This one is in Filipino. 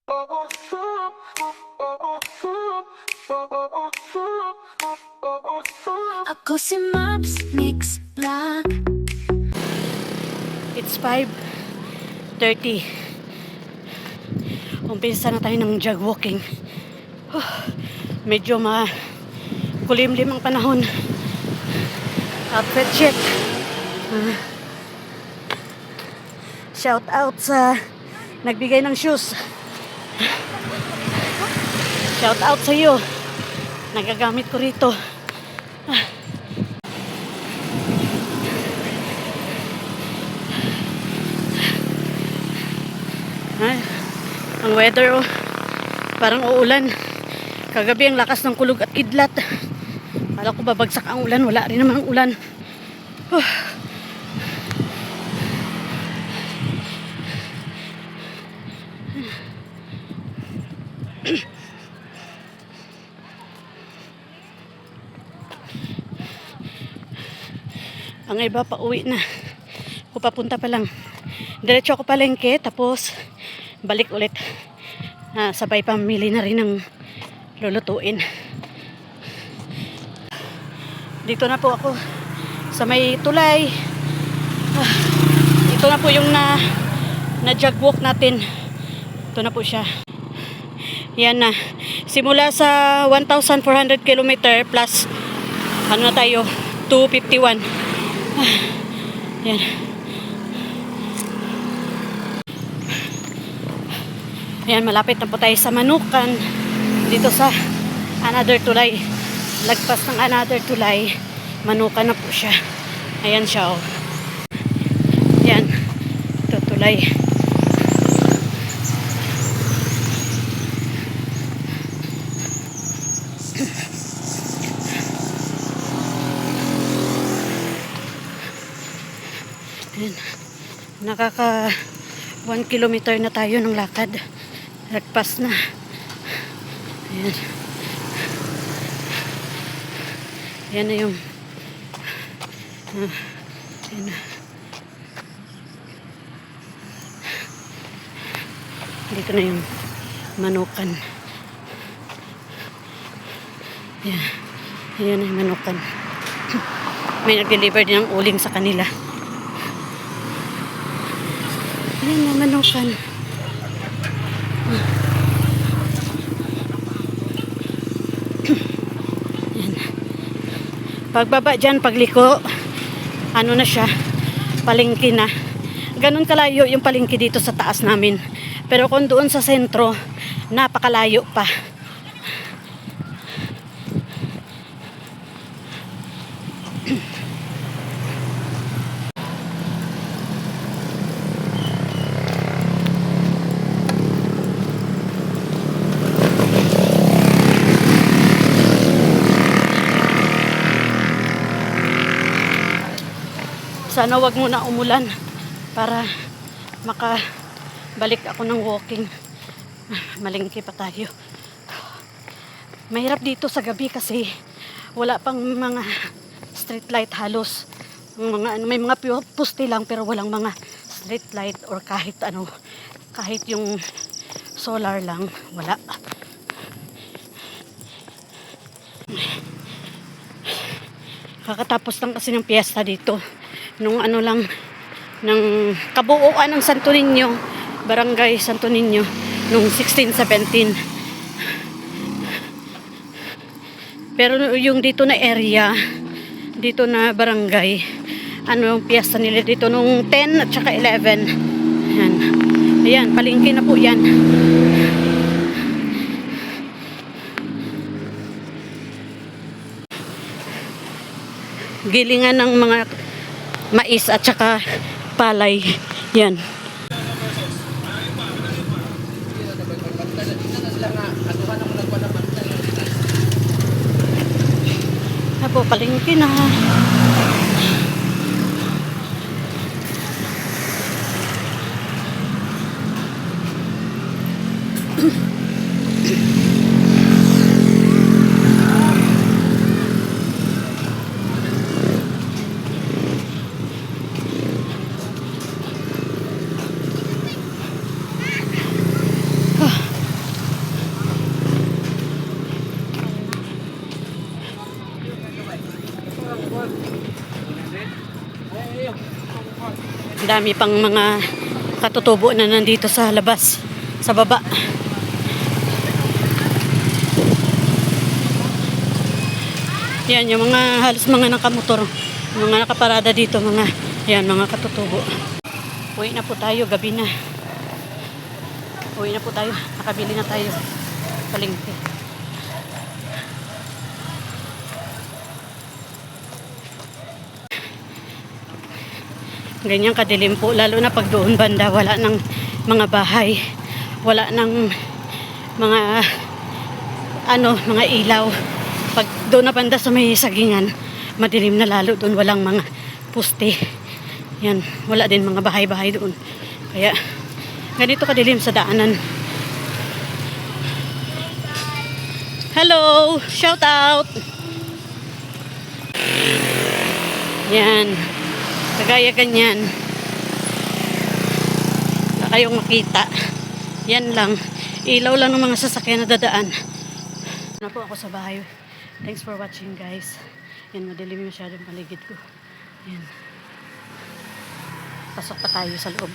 Ako si Maps Mix Vlog. It's 5:30. Umpisa na tayo ng jog walking. Medyo kulimlim ang panahon. Outfit check. Shout out sa nagbigay ng shoes. Shout out sa iyo. Nagagamit ko rito. Ang weather parang uulan. Kagabi ang lakas ng kulog at kidlat. Kala ko babagsak ang ulan, wala rin naman ang ulan. Ang iba pa uwi na. Ako papunta pa lang. Diretso ako palengke, tapos balik ulit. Sabay pamili na rin ng lulutuin. Dito na po ako sa may tulay. Ito na po yung na jog walk natin. Ito na po siya. Yan na. Simula sa 1,400 km plus ano na tayo, 251. Yan. Ayan, malapit na po tayo sa Manukan. Dito sa another tulay. Lagpas ng another tulay, Manukan na po siya. Ayan siya, oh. Ayan. Ito tulay. Ayan. Nakaka 1 kilometer na tayo ng lakad. Lagpas na. Ayan. Ayan na yung ayan na. Dito na yung Manukan. Ayan. Ayan na yung Manukan. May nag-deliver din ng uling sa kanila. Ayan na Manukan. Pagbaba dyan, pagliko, ano na siya, palengke na. Ganun kalayo yung palengke dito sa taas namin. Pero kung doon sa sentro, napakalayo pa. Sana wag muna umulan para makabalik ako ng walking. Malengke pa tayo. Mahirap dito sa gabi kasi wala pang mga street light halos. May mga poste lang pero walang mga street light or kahit ano, kahit yung solar lang, wala. Kakatapos lang kasi ng piyesta dito. Nung ano lang, ng kabuuan ng Santo Niño, Barangay Santo Niño, nung 1617. Pero yung dito na area, dito na barangay, ano yung piyesta nila dito nung 10 at saka 11. Ayan, ayan, palengke na po yan. Gilingan ng mga mais at saka palay. Yan. Apo, palengke na. Marami pang mga katutubo na nandito sa labas, sa baba. Yan, yung mga halos mga nakamotor, mga nakaparada dito, mga, yan, mga katutubo. Uwi na po tayo, gabi na. Uwi na po tayo, nakabili na tayo. Palengke. Ganyan kadilim po, lalo na pag doon banda, wala ng mga bahay, wala ng mga mga ilaw. Pag doon na banda sa may sagingan, madilim na lalo doon, walang mga puste. Yan, wala din mga bahay-bahay doon. Kaya ganito kadilim sa daanan. Hello, shout out. Yan. Kagaya ganyan. Wala kayong makita. Yan lang. Ilaw lang ng mga sasakyan na dadaan. Na po ako sa bahay. Thanks for watching, guys. Yan, madilim masyadong paligid ko. Yan. Pasok pa tayo sa loob.